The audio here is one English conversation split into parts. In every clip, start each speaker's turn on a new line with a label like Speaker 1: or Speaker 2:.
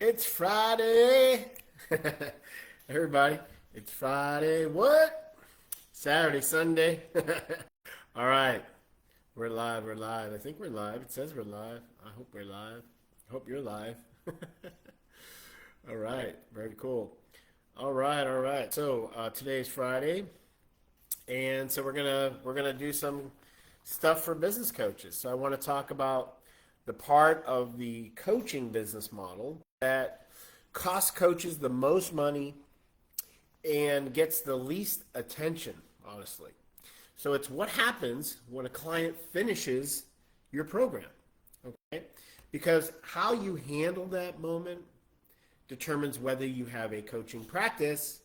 Speaker 1: It's Friday. Everybody, it's Friday. What? Saturday, Sunday. All right. We're live. We're live. I think we're live. It says we're live. I hope we're live. I hope you're live. All right. Very cool. All right. All right. So today's Friday, and so we're gonna do some stuff for business coaches. So I want to talk about the part of the coaching business model that costs coaches the most money and gets the least attention, honestly. So it's what happens when a client finishes your program, okay? Because how you handle that moment determines whether you have a coaching practice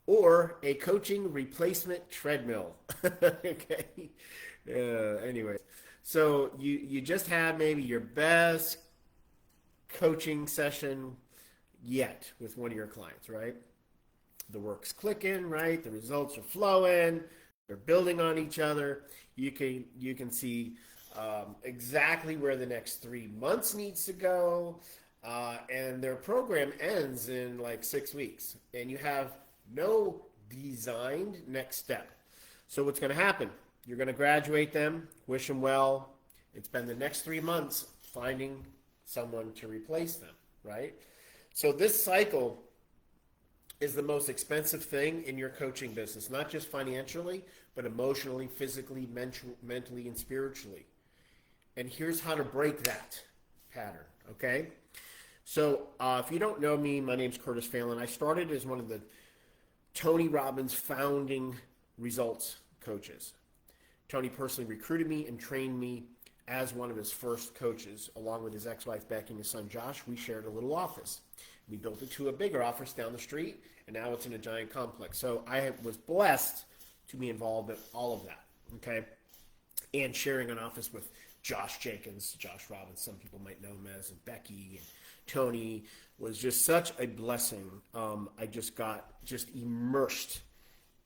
Speaker 1: or a coaching replacement treadmill. Okay. Anyway, so you just had maybe your best coaching session yet with one of your clients, right? The work's clicking, right? The results are flowing. They're building on each other. You can see exactly where the next 3 months needs to go, and their program ends in like 6 weeks, and you have no designed next step. So what's going to happen? You're going to graduate them, wish them well. It's been the next 3 months finding someone to replace them, right? So this cycle is the most expensive thing in your coaching business, not just financially, but emotionally, physically, mentally, and spiritually. And here's how to break that pattern, okay? So, if you don't know me, my name's Curtis Phelan. I started as one of the Tony Robbins founding results coaches. Tony personally recruited me and trained me as one of his first coaches, along with his ex-wife Becky and his son Josh. We shared a little office. We built it to a bigger office down the street, and now it's in a giant complex. So I was blessed to be involved in all of that, okay? And sharing an office with Josh Jenkins, Josh Robbins, some people might know him as, and Becky and Tony was just such a blessing. I just got immersed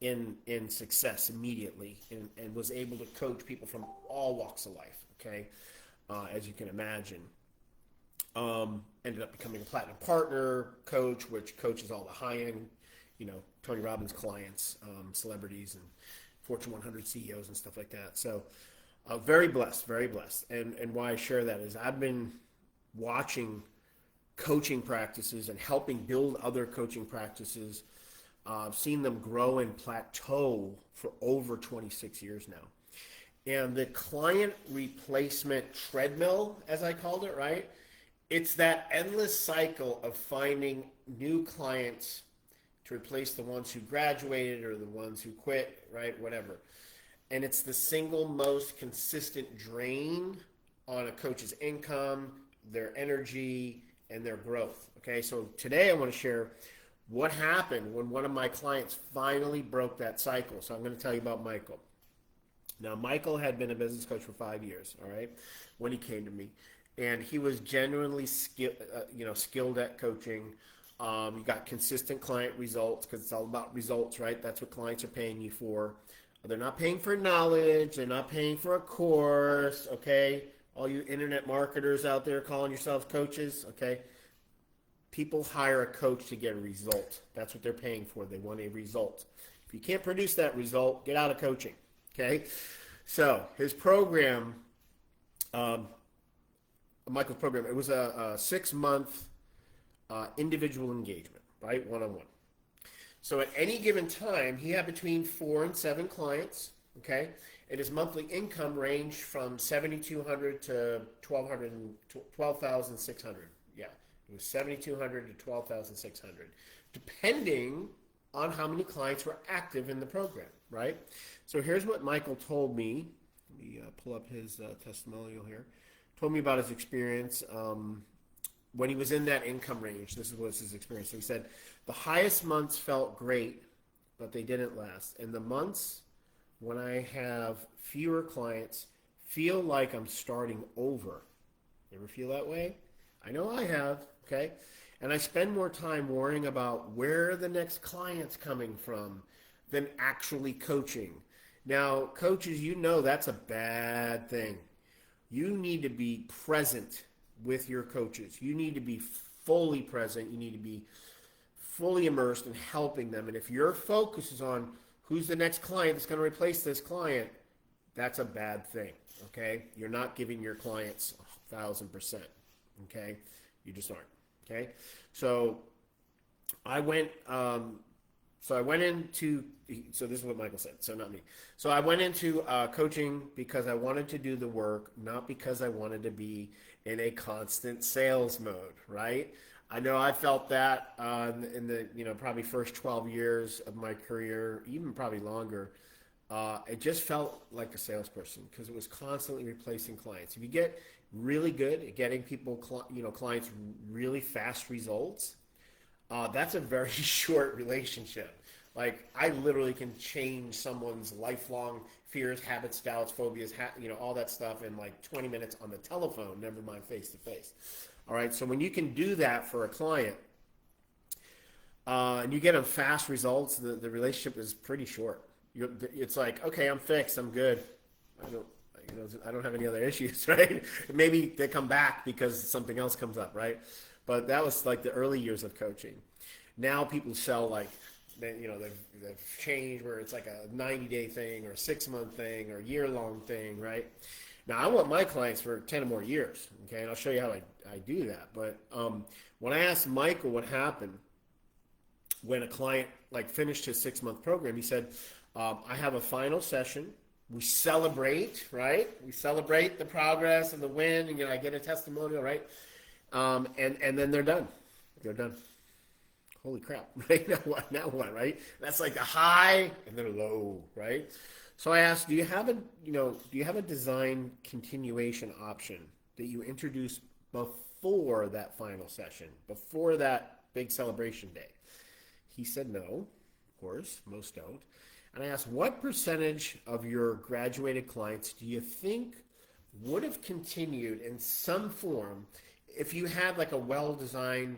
Speaker 1: in success immediately, and was able to coach people from all walks of life, okay? As you can imagine. Ended up becoming a platinum partner coach, which coaches all the high end, Tony Robbins clients, celebrities, and Fortune 100 CEOs and stuff like that. So, very blessed, very blessed. And why I share that is I've been watching coaching practices and helping build other coaching practices. I've seen them grow and plateau for over 26 years now. And the client replacement treadmill, as I called it, right? It's that endless cycle of finding new clients to replace the ones who graduated or the ones who quit, right? Whatever. And it's the single most consistent drain on a coach's income, their energy, and their growth. Okay, so today I want to share what happened when one of my clients finally broke that cycle. So I'm going to tell you about Michael. Now, Michael had been a business coach for 5 years, all right, when he came to me. And he was genuinely skilled at coaching. You got consistent client results because it's all about results, right? That's what clients are paying you for. They're not paying for knowledge. They're not paying for a course, okay? All you internet marketers out there calling yourselves coaches, okay? People hire a coach to get a result. That's what they're paying for. They want a result. If you can't produce that result, get out of coaching, okay? So his program, Michael's program, it was a 6 month individual engagement, right? One on one. So at any given time, he had between 4 and 7 clients, okay? And his monthly income ranged from 7,200 to 12,600. Yeah, it was 7,200 to 12,600, depending on how many clients were active in the program, right? So here's what Michael told me. Let me pull up his testimonial here. Told me about his experience when he was in that income range. This was his experience. So he said, the highest months felt great, but they didn't last. And the months when I have fewer clients feel like I'm starting over. You ever feel that way? I know I have, okay? And I spend more time worrying about where the next client's coming from than actually coaching. Now, coaches, that's a bad thing. You need to be present with your coaches. You need to be fully present. You need to be fully immersed in helping them. And if your focus is on who's the next client that's going to replace this client, that's a bad thing. Okay, you're not giving your clients 1,000%. Okay, you just aren't. Okay, so I went. So I went into. So this is what Michael said. So not me. So I went into coaching because I wanted to do the work, not because I wanted to be in a constant sales mode. Right. I know I felt that in the probably first 12 years of my career, even probably longer. It just felt like a salesperson because it was constantly replacing clients. If you get really good at getting clients really fast results, that's a very short relationship. Like I literally can change someone's lifelong fears, habits, doubts, phobias, all that stuff in like 20 minutes on the telephone, never mind face to face. All right, so when you can do that for a client, and you get them fast results, the relationship is pretty short. It's like, okay, I'm fixed, I'm good. I don't, I don't have any other issues, right? Maybe they come back because something else comes up, right? But that was like the early years of coaching. Now people sell like, they've changed where it's like a 90-day thing or a 6-month thing or a year-long thing, right? Now I want my clients for 10 or more years, okay? And I'll show you how I do that. But when I asked Michael what happened when a client like finished his 6-month program, he said, I have a final session. We celebrate, right? We celebrate the progress and the win, and I get a testimonial, right? And then they're done. They're done. Holy crap, right? Now what, right? That's like the high and then low, right? So I asked, do you have a design continuation option that you introduce before that final session, before that big celebration day? He said no, of course, most don't. And I asked, what percentage of your graduated clients do you think would have continued in some form if you had like a well-designed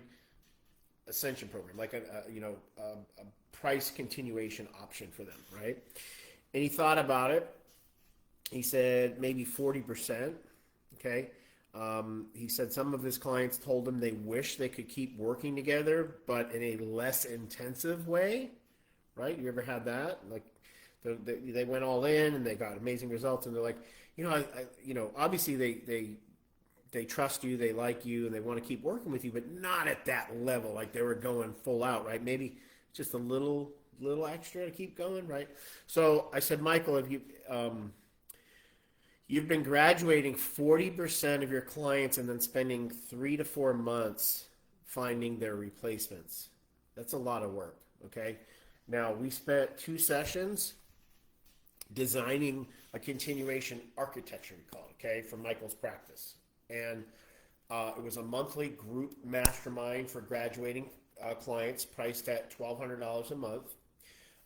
Speaker 1: ascension program, like a price continuation option for them, right? And he thought about it. He said maybe 40%. Okay. He said some of his clients told him they wish they could keep working together, but in a less intensive way, right? You ever had that? Like they went all in and they got amazing results, and they're like, obviously they trust you, they like you, and they want to keep working with you, but not at that level. Like they were going full out, right? Maybe just a little extra to keep going, right? So I said, Michael, if you've been graduating 40% of your clients and then spending 3 to 4 months finding their replacements. That's a lot of work, okay? Now, we spent 2 sessions designing a continuation architecture, we call it, okay, for Michael's practice. And it was a monthly group mastermind for graduating clients priced at $1,200 a month.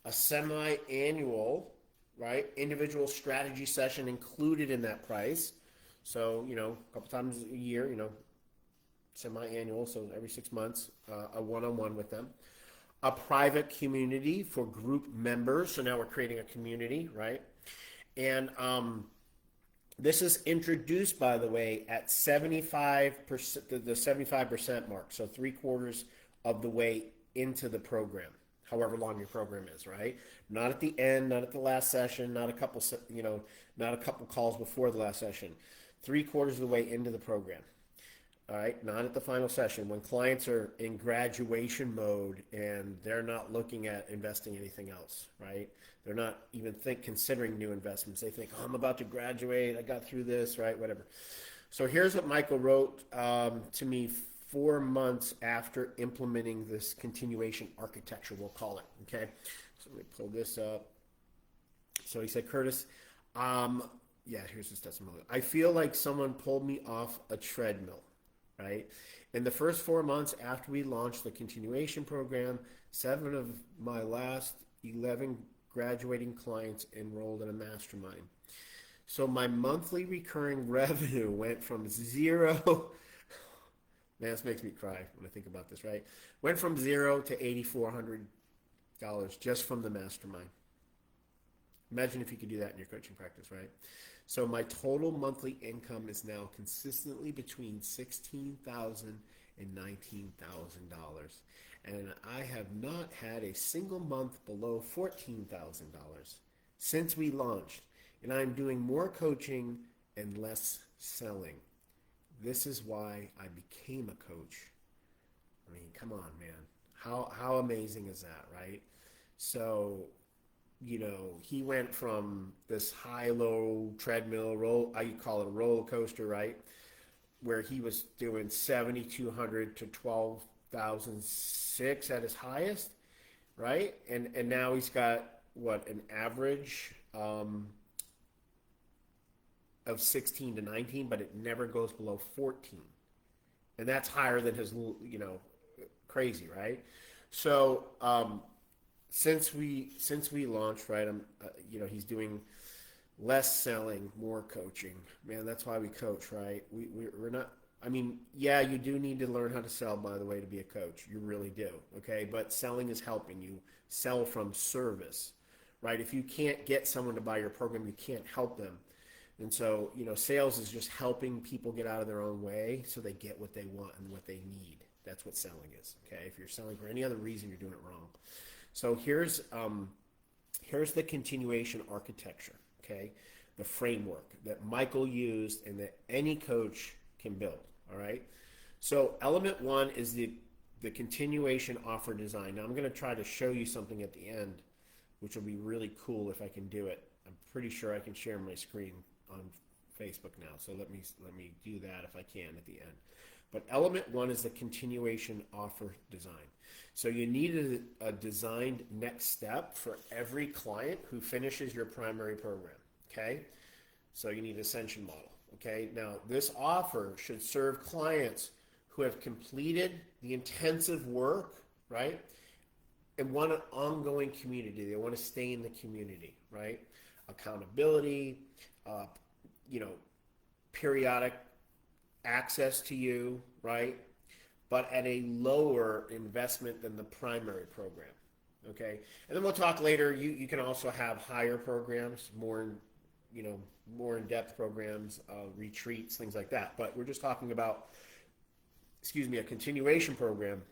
Speaker 1: A semi-annual, right, individual strategy session included in that price. So, a couple times a year, semi-annual, so every 6 months, a one-on-one with them. A private community for group members. So now we're creating a community, right? And this is introduced, by the way, at 75%, the 75% mark. So 3/4 of the way into the program, however long your program is, right? Not at the end, not at the last session, not a couple calls before the last session. 3/4 of the way into the program. All right, not at the final session. When clients are in graduation mode and they're not looking at investing anything else, right? They're not even considering new investments. They think, oh, I'm about to graduate. I got through this, right? Whatever. So here's what Michael wrote to me 4 months after implementing this continuation architecture, we'll call it. Okay. So let me pull this up. So he said, Curtis, here's his testimony. I feel like someone pulled me off a treadmill. Right? In the first 4 months after we launched the continuation program, 7 of my last 11 graduating clients enrolled in a mastermind. So my monthly recurring revenue went from 0, man, this makes me cry when I think about this, right? Went from 0 to $8,400 just from the mastermind. Imagine if you could do that in your coaching practice, right? So my total monthly income is now consistently between $16,000 And I have not had a single month below $14,000 since we launched. And I'm doing more coaching and less selling. This is why I became a coach. I mean, come on, man. How amazing is that, right? So, he went from this high-low treadmill roll, I call it a roller coaster, right? Where he was doing 7,200 to 12,006 at his highest, right? And now he's got what, an average of 16 to 19, but it never goes below 14, and that's higher than his, crazy, right? So since we launched, right, he's doing less selling, more coaching. Man, that's why we coach, right? We're not. I mean, yeah, you do need to learn how to sell, by the way, to be a coach. You really do, okay? But selling is helping you sell from service, right? If you can't get someone to buy your program, you can't help them. And so, sales is just helping people get out of their own way so they get what they want and what they need. That's what selling is, okay? If you're selling for any other reason, you're doing it wrong. So here's the continuation architecture, okay? The framework that Michael used and that any coach can build, all right? So element one is the continuation offer design. Now I'm going to try to show you something at the end, which will be really cool if I can do it. I'm pretty sure I can share my screen on Facebook now, so let me do that if I can at the end. But element one is the continuation offer design. So you need a designed next step for every client who finishes your primary program, okay? So you need ascension model, okay? Now this offer should serve clients who have completed the intensive work, right? And want an ongoing community. They want to stay in the community, right? Accountability, periodic access to you, right? But at a lower investment than the primary program, okay? And then we'll talk later. You can also have higher programs, more in-depth programs, retreats, things like that. But we're just talking about, a continuation program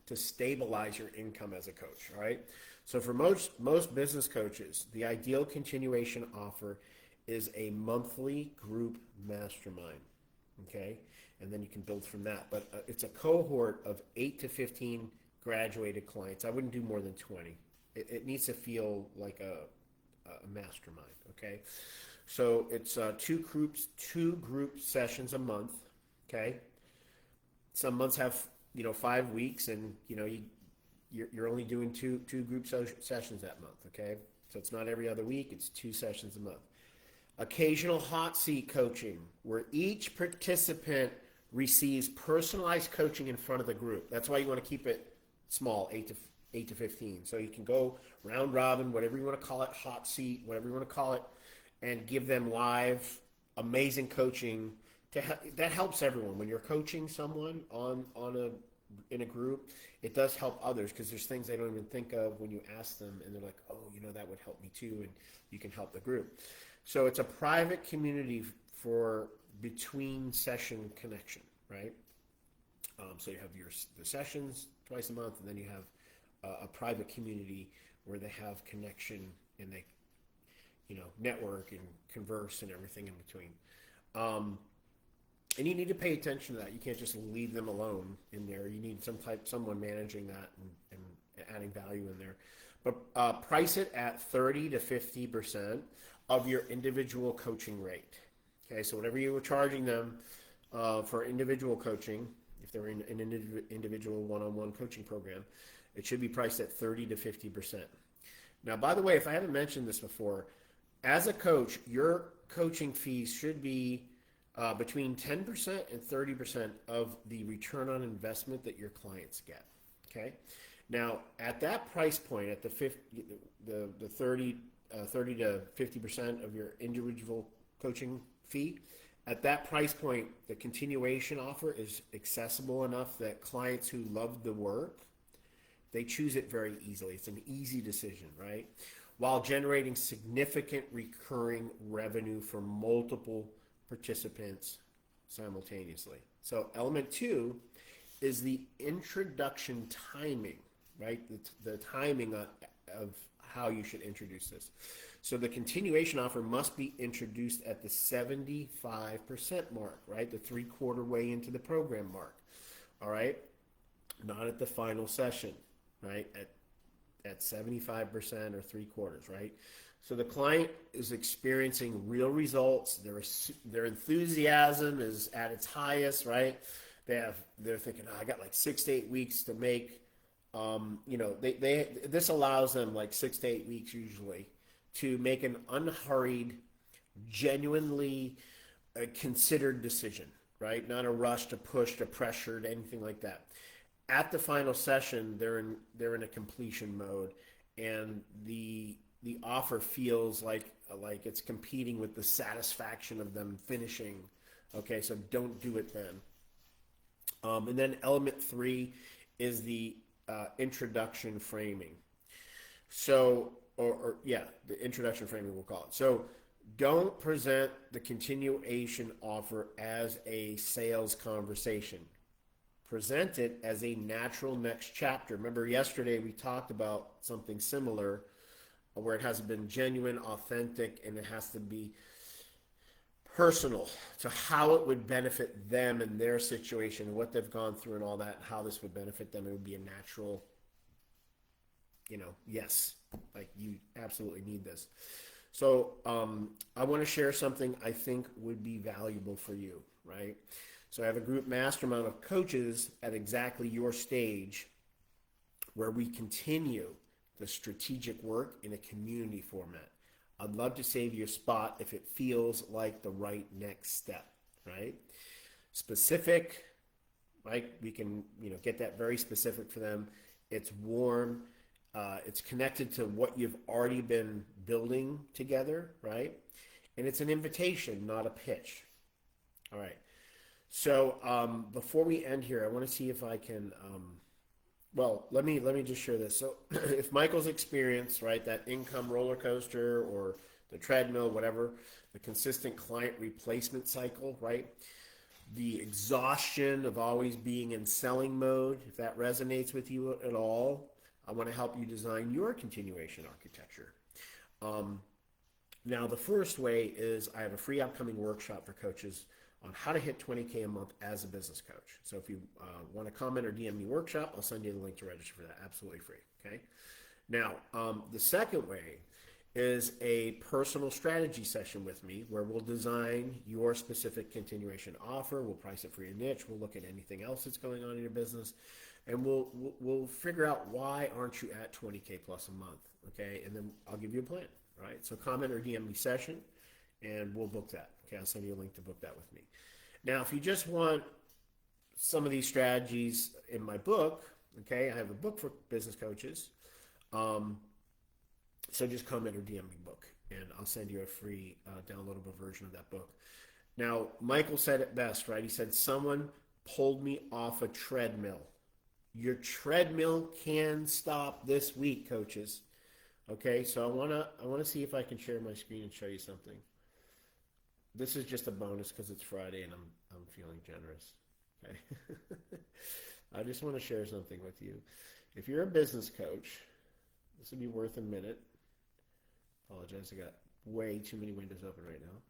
Speaker 1: to stabilize your income as a coach, all right? So for most business coaches, the ideal continuation offer is a monthly group mastermind, okay? And then you can build from that. But it's a cohort of 8 to 15 graduated clients. I wouldn't do more than 20. It needs to feel like a mastermind, okay? So it's two group sessions a month, okay? Some months have 5 weeks, and you're only doing two group sessions that month, okay? So it's not every other week, it's 2 sessions a month. Occasional hot seat coaching, where each participant receives personalized coaching in front of the group. That's why you want to keep it small, 8 to 15. So you can go round robin, whatever you want to call it, hot seat, whatever you want to call it, and give them live, amazing coaching. That helps everyone. When you're coaching someone in a group, it does help others because there's things they don't even think of when you ask them, and they're like, oh, that would help me too, and you can help the group. So it's a private community for between session connection, right? So you have the sessions twice a month, and then you have a private community where they have connection and they, network and converse and everything in between. And you need to pay attention to that. You can't just leave them alone in there. You need someone managing that and adding value in there. But price it at 30 to 50% of your individual coaching rate. Okay, so whatever you were charging them for individual coaching, if they're in an individual one-on-one coaching program, it should be priced at 30 to 50%. Now, by the way, if I haven't mentioned this before, as a coach, your coaching fees should be between 10% and 30% of the return on investment that your clients get. Okay. Now, at that price point, at the 30 to 50% of your individual coaching fee, at that price point, the continuation offer is accessible enough that clients who love the work, they choose it very easily. It's an easy decision, right? While generating significant recurring revenue for multiple participants simultaneously. So element 2 is the introduction timing, right? The timing of how you should introduce this. So the continuation offer must be introduced at the 75% mark, right? The three-quarter way into the program mark, all right? Not at the final session, right? At 75% or three quarters, right? So the client is experiencing real results. Their enthusiasm is at its highest, right? They're thinking, oh, I got like 6 to 8 weeks to make. This allows them like 6 to 8 weeks usually to make an unhurried, genuinely considered decision, right? Not a rush to push to pressure to anything like that. At the final session, they're in a completion mode, and the offer feels like it's competing with the satisfaction of them finishing. Okay, so don't do it then. And then element three is the introduction framing. So, or yeah, the introduction framing we'll call it. So don't present the continuation offer as a sales conversation. Present it as a natural next chapter. Remember yesterday we talked about something similar where it has to be genuine, authentic, and it has to be personal to how it would benefit them and their situation, what they've gone through and all that, how this would benefit them. It would be a natural, yes, like you absolutely need this. So I want to share something I think would be valuable for you, right? So I have a group mastermind of coaches at exactly your stage where we continue the strategic work in a community format. I'd love to save you a spot if it feels like the right next step, right? Specific, right? We can, get that very specific for them. It's warm. It's connected to what you've already been building together, right? And it's an invitation, not a pitch. All right. So before we end here, I want to see if I can. Let me just share this. So if Michael's experience, right, that income roller coaster or the treadmill, whatever, the consistent client replacement cycle, right, the exhaustion of always being in selling mode, if that resonates with you at all, I want to help you design your continuation architecture. Now, the first way is I have a free upcoming workshop for coaches on how to hit 20K a month as a business coach. So if you want to comment or DM me workshop, I'll send you the link to register for that, absolutely free, okay? Now, the second way is a personal strategy session with me where we'll design your specific continuation offer, we'll price it for your niche, we'll look at anything else that's going on in your business, and we'll figure out why aren't you at 20K plus a month, okay? And then I'll give you a plan, right? So comment or DM me session, and we'll book that. Okay, I'll send you a link to book that with me. Now, if you just want some of these strategies in my book, okay, I have a book for business coaches. So just comment or DM me book, and I'll send you a free downloadable version of that book. Now, Michael said it best, right? He said, someone pulled me off a treadmill. Your treadmill can stop this week, coaches. Okay, so I wanna see if I can share my screen and show you something. This is just a bonus because it's Friday and I'm feeling generous. Okay. I just want to share something with you. If you're a business coach, this would be worth a minute. Apologize, I got way too many windows open right now.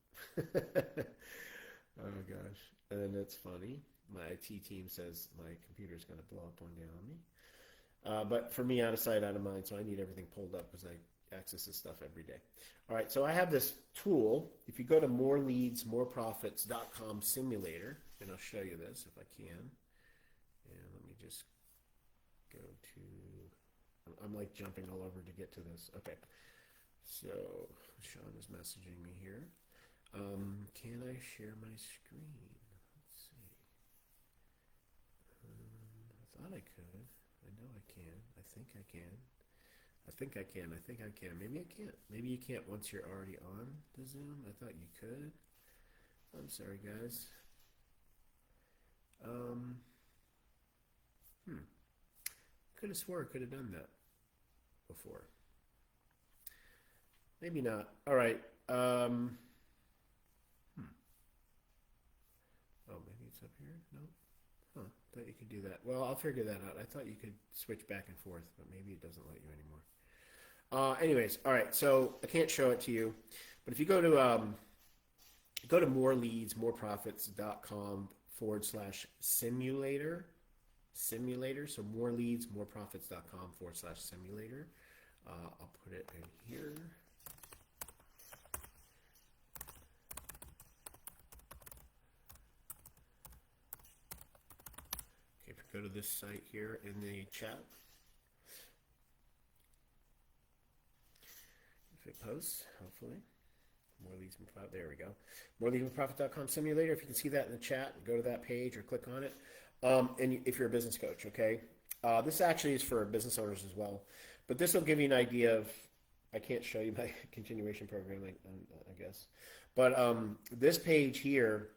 Speaker 1: Oh gosh. And it's funny. My IT team says my computer's going to blow up one day on me. But for me, out of sight, out of mind, so I need everything pulled up because I access this stuff every day. All right, so I have this tool. If you go to moreleadsmoreprofits.com simulator, and I'll show you this if I can. And let me just go to, I'm like jumping all over to get to this. Okay, so Sean is messaging me here. Can I share my screen? Let's see. I thought I could. I know I can. I think I can. I think I can. I think I can. Maybe I can't. Maybe you can't once you're already on the Zoom. I thought you could. I'm sorry, guys. Could have swore I could have done that before. Maybe not. All right. Oh, maybe it's up here. No. Huh. thought you could do that. Well, I'll figure that out. I thought you could switch back and forth, but maybe it doesn't let you anymore. Anyways, all right. So I can't show it to you, but if you go to moreleadsmoreprofits.com/simulator, simulator. So moreleadsmoreprofits.com/simulator. I'll put it in here. Okay, go to this site here in the chat. If it posts, hopefully. More leads and profit. There we go. Moreleadsandprofit.com simulator. If you can see that in the chat, go to that page or click on it. And if you're a business coach, okay, this actually is for business owners as well. But this will give you an idea of. I can't show you my continuation program, I guess. But this page here,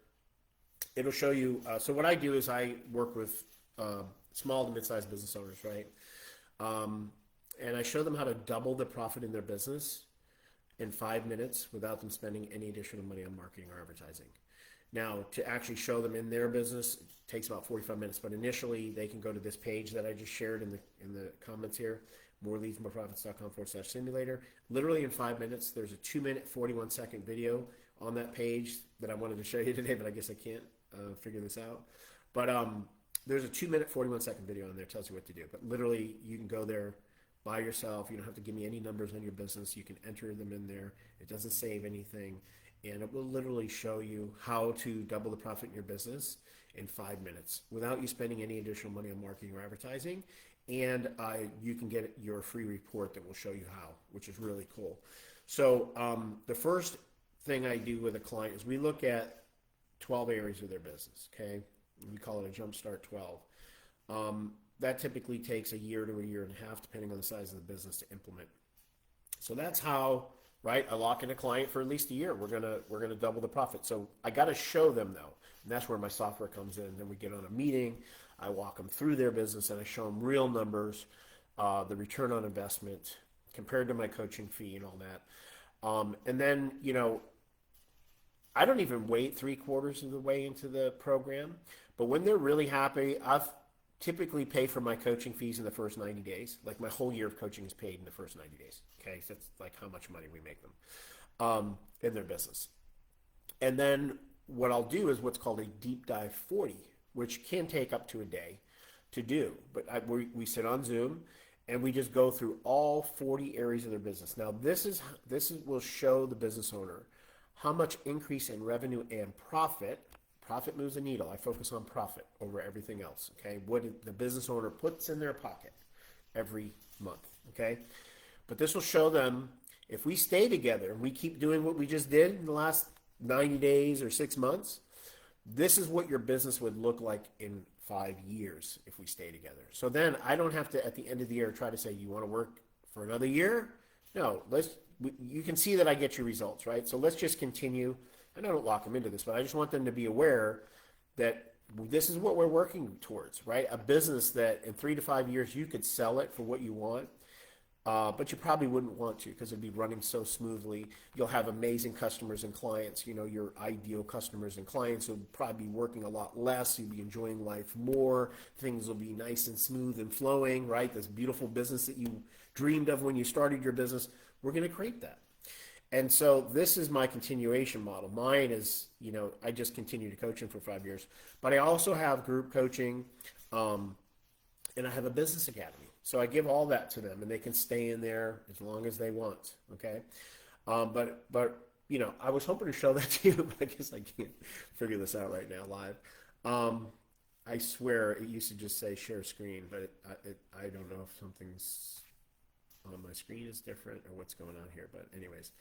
Speaker 1: it'll show you. So what I do is I work with small to mid-sized business owners, right? And I show them how to double the profit in their business in 5 minutes without them spending any additional money on marketing or advertising. Now, to actually show them in their business, it takes about 45 minutes. But initially, they can go to this page that I just shared in the comments here, moreleadsmoreprofits.com/simulator. Literally in 5 minutes, there's a 2-minute, 41-second video on that page that I wanted to show you today, but I guess I can't figure this out. But there's a 2-minute, 41-second video on there that tells you what to do. But literally, you can go there by yourself. You don't have to give me any numbers on your business. You can enter them in there. It doesn't save anything. And it will literally show you how to double the profit in your business in 5 minutes without you spending any additional money on marketing or advertising. And you can get your free report that will show you how, which is really cool. So the first thing I do with a client is we look at 12 areas of their business, okay? We call it a Jumpstart 12. That typically takes a year to a year and a half, depending on the size of the business, to implement. So that's how, right? I lock in a client for at least a year. We're gonna double the profit. So I got to show them though, and that's where my software comes in. Then we get on a meeting. I walk them through their business and I show them real numbers, the return on investment compared to my coaching fee and all that. And then I don't even wait 3/4 of the way into the program, but when they're really happy, I've typically pay for my coaching fees in the first 90 days. Like my whole year of coaching is paid in the first 90 days. Okay, so that's like how much money we make them in their business. And then what I'll do is what's called a deep dive 40, which can take up to a day to do. But we sit on Zoom and we just go through all 40 areas of their business. Now this will show the business owner how much increase in revenue and profit. Profit moves the needle. I focus on profit over everything else, okay? What the business owner puts in their pocket every month, okay? But this will show them if we stay together and we keep doing what we just did in the last 90 days or 6 months, this is what your business would look like in 5 years if we stay together. So then I don't have to, at the end of the year, try to say, you want to work for another year? No, you can see that I get your results, right? So let's just continue. And I don't lock them into this, but I just want them to be aware that this is what we're working towards, right? A business that in 3 to 5 years you could sell it for what you want, but you probably wouldn't want to because it'd be running so smoothly. You'll have amazing customers and clients. Your ideal customers and clients will probably be working a lot less. You'll be enjoying life more. Things will be nice and smooth and flowing, right? This beautiful business that you dreamed of when you started your business, we're going to create that. And so this is my continuation model. Mine is, I just continue to coach them for 5 years, but I also have group coaching, and I have a business academy. So I give all that to them, and they can stay in there as long as they want. Okay, but I was hoping to show that to you, but I guess I can't figure this out right now live. I swear it used to just say share screen, but I don't know if something's on my screen is different or what's going on here, but anyways,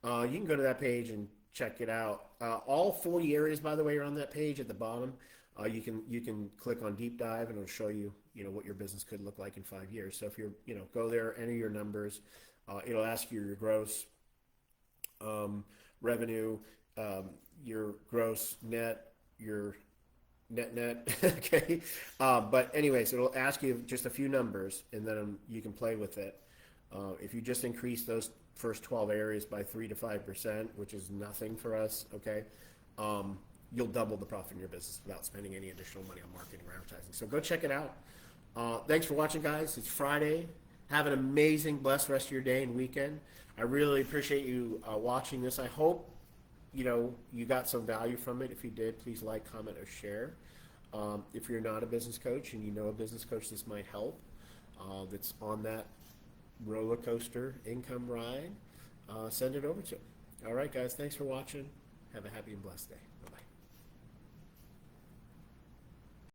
Speaker 1: you can go to that page and check it out. All 40 areas, by the way, are on that page at the bottom. You can click on deep dive and it'll show you what your business could look like in 5 years. So if you're go there, enter your numbers. It'll ask you your gross revenue, your gross net, your net okay, but anyways, it'll ask you just a few numbers and then you can play with it. If you just increase those first 12 areas by 3 to 5%, which is nothing for us, okay, you'll double the profit in your business without spending any additional money on marketing or advertising. So go check it out. Thanks for watching, guys. It's Friday. Have an amazing, blessed rest of your day and weekend. I really appreciate you watching this. I hope you got some value from it. If you did, please like, comment, or share. If you're not a business coach and you know a business coach this might help, that's on that roller coaster income ride, send it over to them. All right, guys. Thanks for watching. Have a happy and blessed day. Bye-bye.